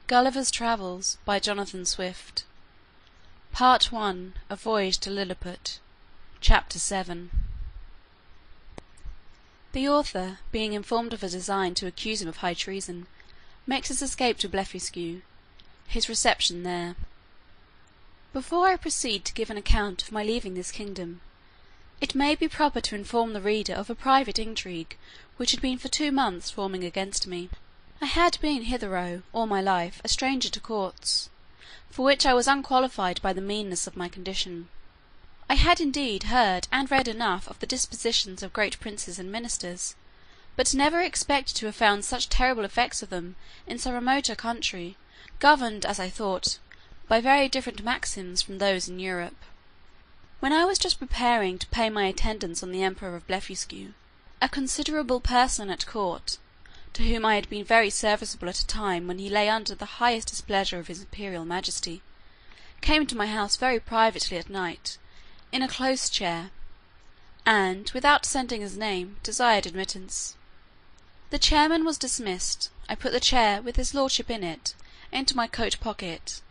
Gulliver's Travels by Jonathan Swift. Part 1. A Voyage to Lilliput. Chapter 7. The author, being informed of a design to accuse him of high treason, makes his escape to Blefuscu. His reception there. Before I proceed to give an account of my leaving this kingdom, it may be proper to inform the reader of a private intrigue which had been for 2 months forming against me. I had been hitherto, all my life, a stranger to courts, for which I was unqualified by the meanness of my condition. I had indeed heard and read enough of the dispositions of great princes and ministers, but never expected to have found such terrible effects of them in so remote a country, governed, as I thought, by very different maxims from those in Europe. When I was just preparing to pay my attendance on the Emperor of Blefuscu, a considerable person at court, to whom I had been very serviceable at a time when he lay under the highest displeasure of his imperial majesty, came to my house very privately at night, in a close chair, and, without sending his name, desired admittance. The chairman was dismissed. I put the chair, with his lordship in it, into my coat pocket,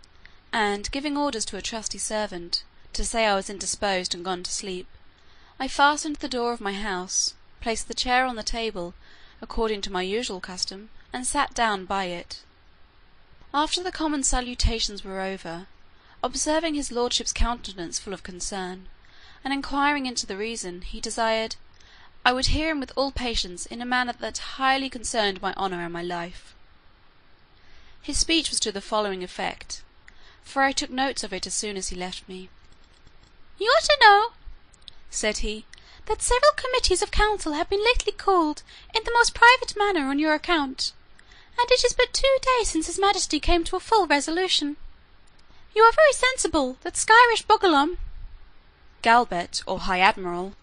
and, giving orders to a trusty servant, to say I was indisposed and gone to sleep, I fastened the door of my house, placed the chair on the table, according to my usual custom, and sat down by it. After the common salutations were over, observing his lordship's countenance full of concern, and inquiring into the reason, he desired I would hear him with all patience in a manner that highly concerned my honour and my life. His speech was to the following effect, for I took notes of it as soon as he left me. "You ought to know," said he, "that several committees of council have been lately called in the most private manner on your account, and it is but 2 days since his majesty came to a full resolution. You are very sensible that Skyrish Bogglum, Galbet, or High Admiral,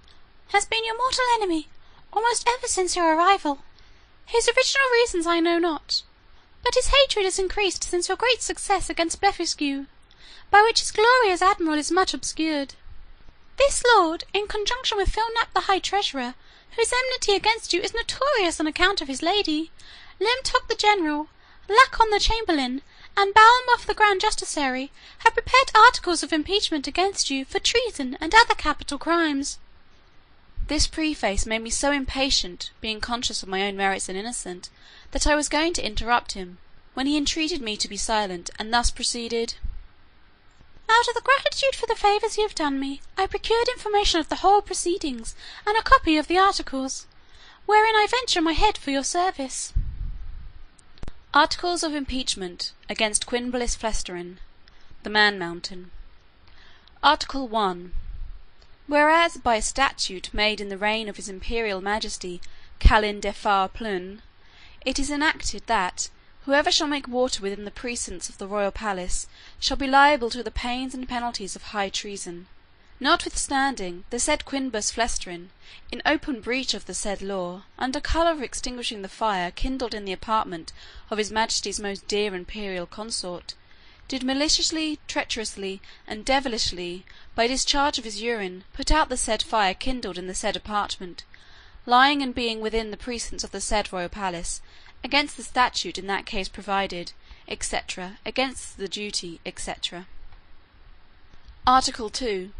has been your mortal enemy almost ever since your arrival. His original reasons I know not, but his hatred is increased since your great success against Blefuscu, by which his glory as admiral is much obscured. This lord, in conjunction with Philnap the High Treasurer, whose enmity against you is notorious on account of his lady, Limtock the General, Lacon the Chamberlain, and Balmoff the Grand Justiciary, have prepared articles of impeachment against you for treason and other capital crimes." This preface made me so impatient, being conscious of my own merits and innocence, that I was going to interrupt him, when he entreated me to be silent, and thus proceeded. "Out of the gratitude for the favours you have done me, I procured information of the whole proceedings, and a copy of the articles, wherein I venture my head for your service. Articles of Impeachment against Quinbullis Flestrin, the Man Mountain. Article 1. Whereas by a statute made in the reign of his Imperial Majesty Calin Defar Plun, it is enacted that whoever shall make water within the precincts of the royal palace shall be liable to the pains and penalties of high treason. Notwithstanding, the said Quinbus Flestrin, in open breach of the said law, under colour of extinguishing the fire kindled in the apartment of his Majesty's most dear imperial consort, did maliciously, treacherously, and devilishly, by discharge of his urine, put out the said fire kindled in the said apartment, lying and being within the precincts of the said royal palace, against the statute in that case provided, etc., against the duty, etc. Article 2.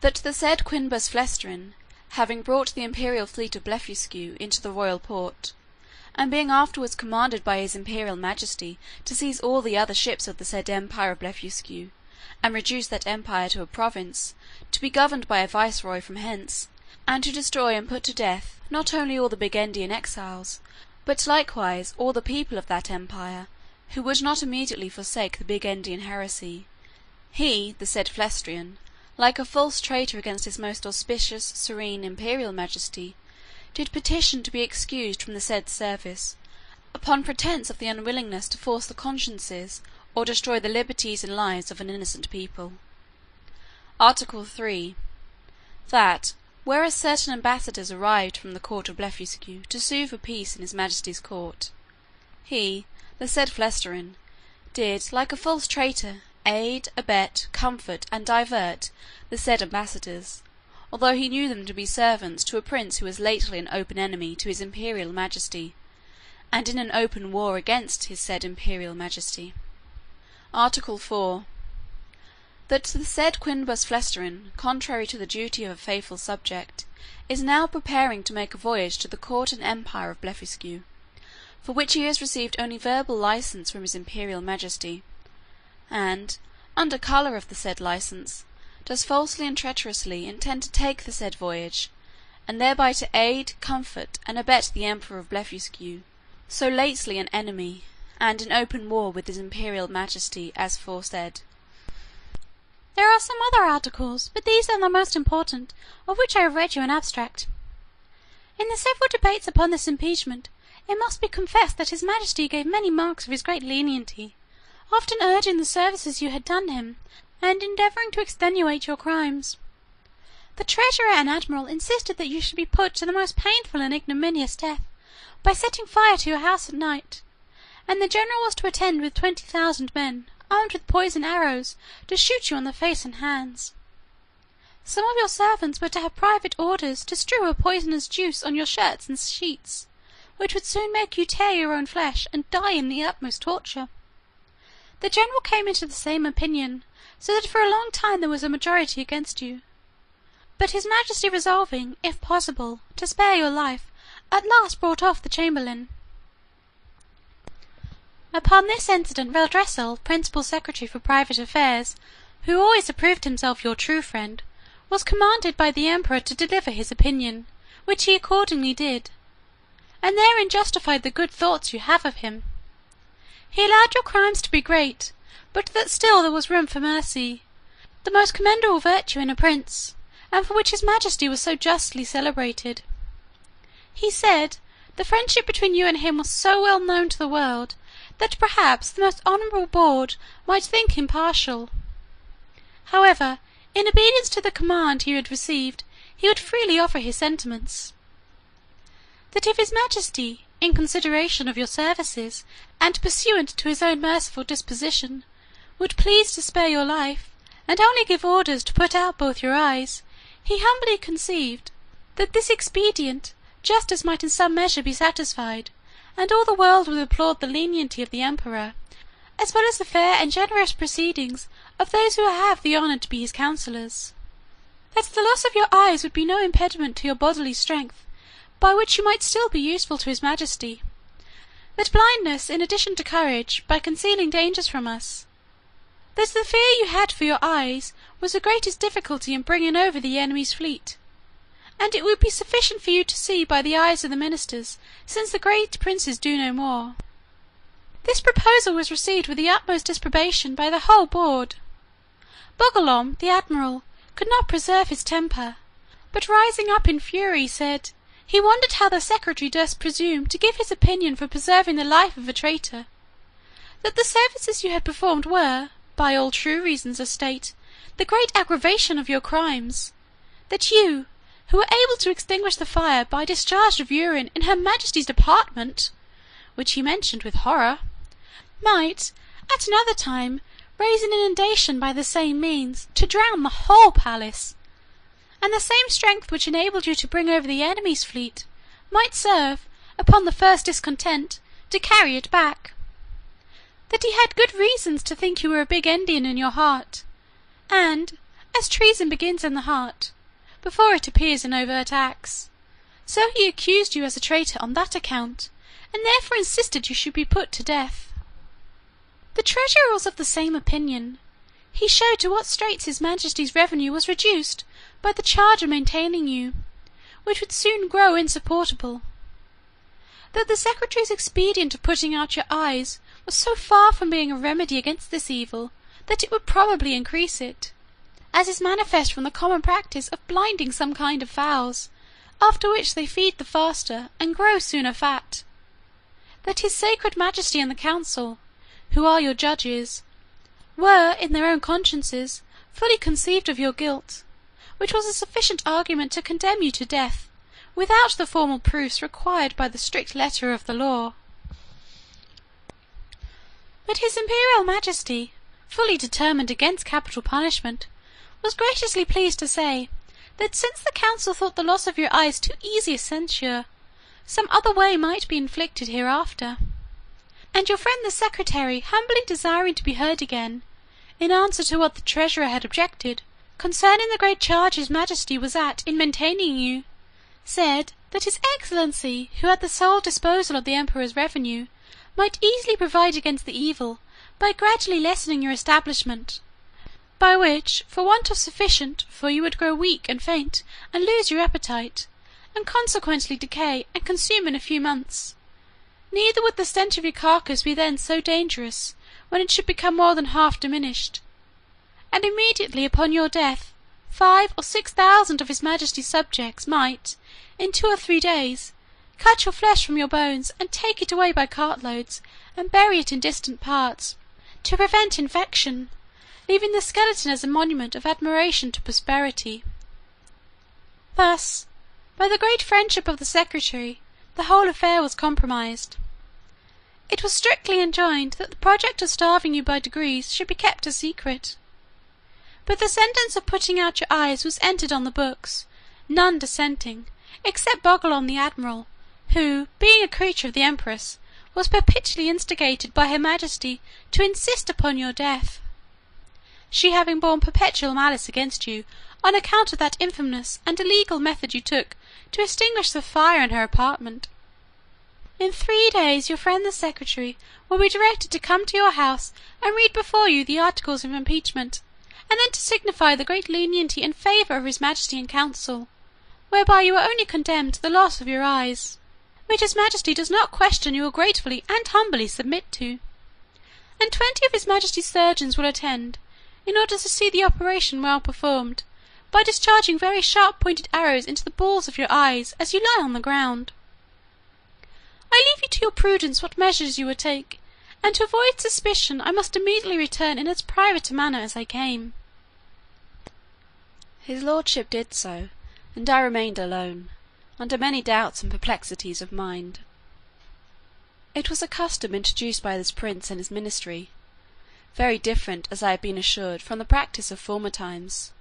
That the said Quinbus Flestrin, having brought the imperial fleet of Blefuscu into the royal port, and being afterwards commanded by his imperial majesty to seize all the other ships of the said empire of Blefuscu, and reduce that empire to a province, to be governed by a viceroy from hence, and to destroy and put to death not only all the Bigendian exiles, but likewise all the people of that empire, who would not immediately forsake the Bigendian heresy, he, the said Flestrian, like a false traitor against his most auspicious, serene, imperial majesty, did petition to be excused from the said service, upon pretence of the unwillingness to force the consciences or destroy the liberties and lives of an innocent people. Article 3. That, whereas certain ambassadors arrived from the court of Blefuscu to sue for peace in his majesty's court, he, the said Flestrin, did, like a false traitor, aid, abet, comfort, and divert the said ambassadors, although he knew them to be servants to a prince who was lately an open enemy to his imperial majesty, and in an open war against his said Imperial Majesty. Article 4. That the said Quinbus Flestrin, contrary to the duty of a faithful subject, is now preparing to make a voyage to the court and empire of Blefuscu, for which he has received only verbal license from his Imperial Majesty, and, under colour of the said license, does falsely and treacherously intend to take the said voyage, and thereby to aid, comfort, and abet the Emperor of Blefuscu, so lately an enemy, and in open war with his Imperial Majesty as foresaid. There are some other articles, but these are the most important, of which I have read you an abstract. In the several debates upon this impeachment, it must be confessed that his Majesty gave many marks of his great lenity, often urging the services you had done him, and endeavouring to extenuate your crimes. The Treasurer and Admiral insisted that you should be put to the most painful and ignominious death, by setting fire to your house at night, and the General was to attend with 20,000 men, armed with poisoned arrows, to shoot you on the face and hands. Some of your servants were to have private orders to strew a poisonous juice on your shirts and sheets, which would soon make you tear your own flesh and die in the utmost torture. The General came into the same opinion, so that for a long time there was a majority against you. But his Majesty resolving, if possible, to spare your life, at last brought off the Chamberlain. Upon this incident Reldresal, Principal Secretary for Private Affairs, who always approved himself your true friend, was commanded by the Emperor to deliver his opinion, which he accordingly did, and therein justified the good thoughts you have of him. He allowed your crimes to be great, but that still there was room for mercy, the most commendable virtue in a prince, and for which his Majesty was so justly celebrated. He said, the friendship between you and him was so well known to the world, that perhaps the most honourable board might think him partial. However, in obedience to the command he had received, he would freely offer his sentiments. That if his Majesty, in consideration of your services, and pursuant to his own merciful disposition, would please to spare your life, and only give orders to put out both your eyes, he humbly conceived, that this expedient, justice might in some measure be satisfied, and all the world would applaud the lenity of the Emperor, as well as the fair and generous proceedings of those who have the honour to be his counsellors. That the loss of your eyes would be no impediment to your bodily strength, by which you might still be useful to his Majesty. That blindness, in addition to courage, by concealing dangers from us. That the fear you had for your eyes was the greatest difficulty in bringing over the enemy's fleet, and it would be sufficient for you to see by the eyes of the ministers, since the great princes do no more. This proposal was received with the utmost disapprobation by the whole board. Bogolom, the admiral, could not preserve his temper, but rising up in fury, said, he wondered how the secretary durst presume to give his opinion for preserving the life of a traitor. That the services you had performed were, by all true reasons of state, the great aggravation of your crimes. That you, who were able to extinguish the fire by discharge of urine in her Majesty's apartment, which he mentioned with horror, might, at another time, raise an inundation by the same means, to drown the whole palace, and the same strength which enabled you to bring over the enemy's fleet might serve, upon the first discontent, to carry it back. That he had good reasons to think you were a big Indian in your heart, and, as treason begins in the heart, before it appears in overt acts, so he accused you as a traitor on that account, and therefore insisted you should be put to death. The Treasurer was of the same opinion. He showed to what straits his Majesty's revenue was reduced by the charge of maintaining you, which would soon grow insupportable. That the Secretary's expedient of putting out your eyes was so far from being a remedy against this evil, that it would probably increase it, as is manifest from the common practice of blinding some kind of fowls, after which they feed the faster and grow sooner fat. That his sacred Majesty and the Council, who are your judges, were, in their own consciences, fully conceived of your guilt, which was a sufficient argument to condemn you to death, without the formal proofs required by the strict letter of the law. But his Imperial Majesty, fully determined against capital punishment, was graciously pleased to say, that since the council thought the loss of your eyes too easy a censure, some other way might be inflicted hereafter. And your friend the secretary, humbly desiring to be heard again, in answer to what the treasurer had objected, concerning the great charge his majesty was at in maintaining you, said that his excellency, who had the sole disposal of the emperor's revenue, might easily provide against the evil by gradually lessening your establishment, by which, for want of sufficient, for you would grow weak and faint, and lose your appetite, and consequently decay and consume in a few months. Neither would the stench of your carcass be then so dangerous, when it should become more than half diminished. And immediately upon your death, 5,000 or 6,000 of his majesty's subjects might, in 2 or 3 days, cut your flesh from your bones, and take it away by cartloads, and bury it in distant parts, to prevent infection, leaving the skeleton as a monument of admiration to posterity. Thus, by the great friendship of the secretary, the whole affair was compromised. It was strictly enjoined that the project of starving you by degrees should be kept a secret. But the sentence of putting out your eyes was entered on the books, none dissenting, except Bogglon the admiral, who, being a creature of the empress, was perpetually instigated by her majesty to insist upon your death, she having borne perpetual malice against you on account of that infamous and illegal method you took to extinguish the fire in her apartment. In 3 days your friend the secretary will be directed to come to your house and read before you the articles of impeachment, and then to signify the great lenity and favour of his majesty in council, whereby you are only condemned to the loss of your eyes, which his majesty does not question you will gratefully and humbly submit to. And 20 of his majesty's surgeons will attend, in order to see the operation well performed, by discharging very sharp-pointed arrows into the balls of your eyes as you lie on the ground. I leave you to your prudence what measures you will take, and to avoid suspicion I must immediately return in as private a manner as I came." His lordship did so, and I remained alone, under many doubts and perplexities of mind. It was a custom introduced by this prince and his ministry, very different, as I have been assured, from the practice of former times,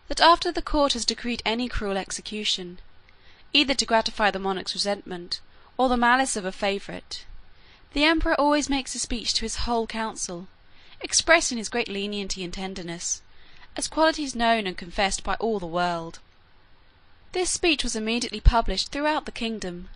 that after the court has decreed any cruel execution, either to gratify the monarch's resentment or the malice of a favourite, the emperor always makes a speech to his whole council, expressing his great lenity and tenderness, as qualities known and confessed by all the world. This speech was immediately published throughout the kingdom,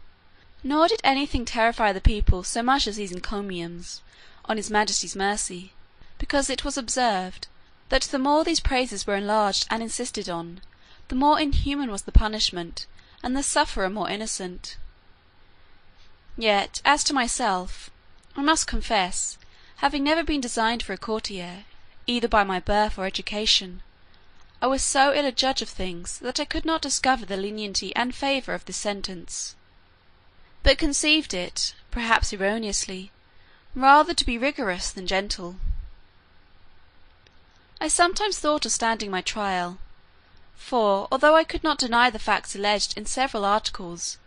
nor did anything terrify the people so much as these encomiums on his majesty's mercy, because it was observed that the more these praises were enlarged and insisted on, the more inhuman was the punishment, and the sufferer more innocent. Yet, as to myself, I must confess, having never been designed for a courtier, either by my birth or education, I was so ill a judge of things that I could not discover the lenity and favour of this sentence, but conceived it, perhaps erroneously, rather to be rigorous than gentle. I sometimes thought of standing my trial, for, although I could not deny the facts alleged in several articles,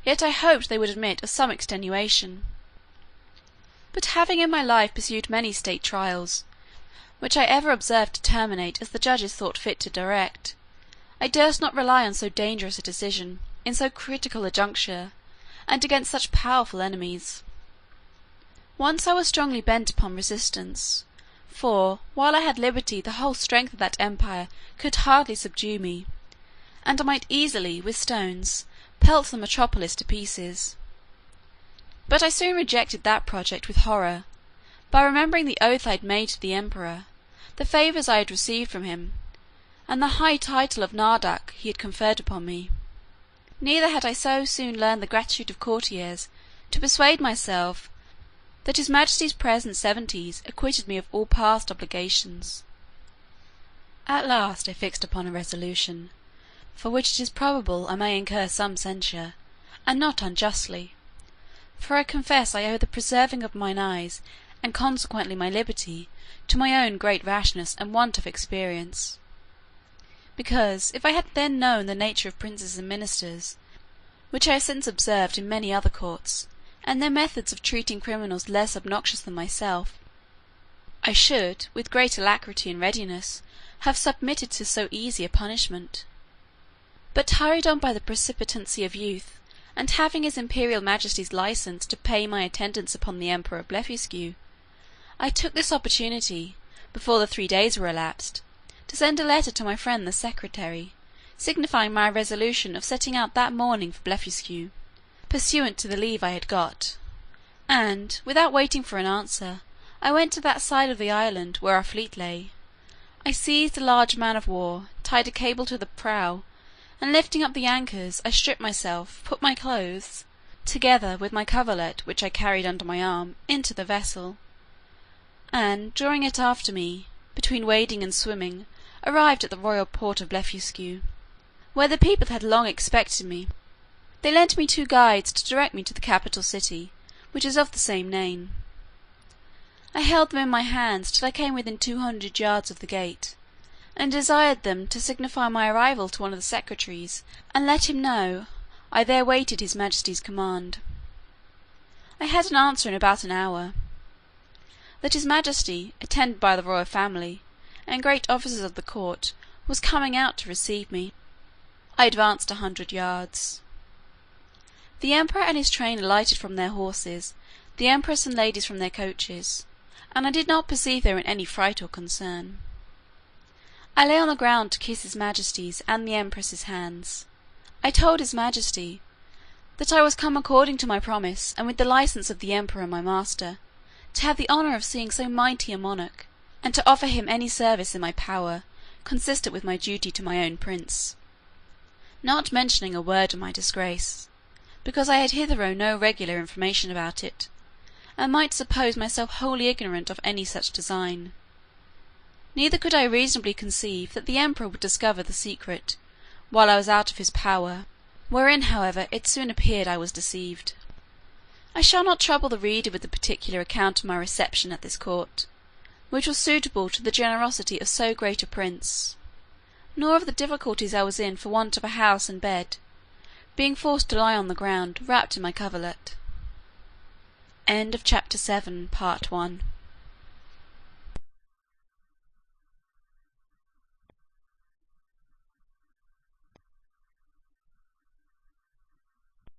yet I hoped they would admit of some extenuation. But having in my life pursued many state trials, which I ever observed to terminate as the judges thought fit to direct, I durst not rely on so dangerous a decision, in so critical a juncture, and against such powerful enemies. Once I was strongly bent upon resistance, for, while I had liberty, the whole strength of that empire could hardly subdue me, and I might easily, with stones, pelt the metropolis to pieces. But I soon rejected that project with horror, by remembering the oath I had made to the emperor, the favours I had received from him, and the high title of Nardak he had conferred upon me. Neither had I so soon learned the gratitude of courtiers to persuade myself that his majesty's present 70s acquitted me of all past obligations. At last I fixed upon a resolution, for which it is probable I may incur some censure, and not unjustly, for I confess I owe the preserving of mine eyes, and consequently my liberty, to my own great rashness and want of experience. Because, if I had then known the nature of princes and ministers, which I have since observed in many other courts, and their methods of treating criminals less obnoxious than myself, I should, with great alacrity and readiness, have submitted to so easy a punishment. But hurried on by the precipitancy of youth, and having his imperial majesty's license to pay my attendance upon the emperor of Blefuscu, I took this opportunity, before the 3 days were elapsed, to send a letter to my friend the secretary, signifying my resolution of setting out that morning for Blefuscu, pursuant to the leave I had got; and, without waiting for an answer, I went to that side of the island where our fleet lay. I seized a large man of war, tied a cable to the prow, and lifting up the anchors, I stripped myself, put my clothes, together with my coverlet which I carried under my arm, into the vessel, and, drawing it after me, between wading and swimming, arrived at the royal port of Blefuscu, where the people had long expected me. They lent me 2 guides to direct me to the capital city, which is of the same name. I held them in my hands till I came within 200 yards of the gate, and desired them to signify my arrival to one of the secretaries, and let him know I there waited his majesty's command. I had an answer in about an hour, that his majesty, attended by the royal family, and great officers of the court, was coming out to receive me. I advanced 100 yards. The emperor and his train alighted from their horses, the empress and ladies from their coaches, and I did not perceive they were in any fright or concern. I lay on the ground to kiss his majesty's and the empress's hands. I told his majesty, that I was come according to my promise, and with the license of the emperor my master, to have the honour of seeing so mighty a monarch, and to offer him any service in my power, consistent with my duty to my own prince; not mentioning a word of my disgrace, because I had hitherto no regular information about it, and might suppose myself wholly ignorant of any such design. Neither could I reasonably conceive that the emperor would discover the secret, while I was out of his power, wherein however it soon appeared I was deceived. I shall not trouble the reader with the particular account of my reception at this court, which was suitable to the generosity of so great a prince, nor of the difficulties I was in for want of a house and bed, being forced to lie on the ground, wrapped in my coverlet. Chapter 7. Part 1.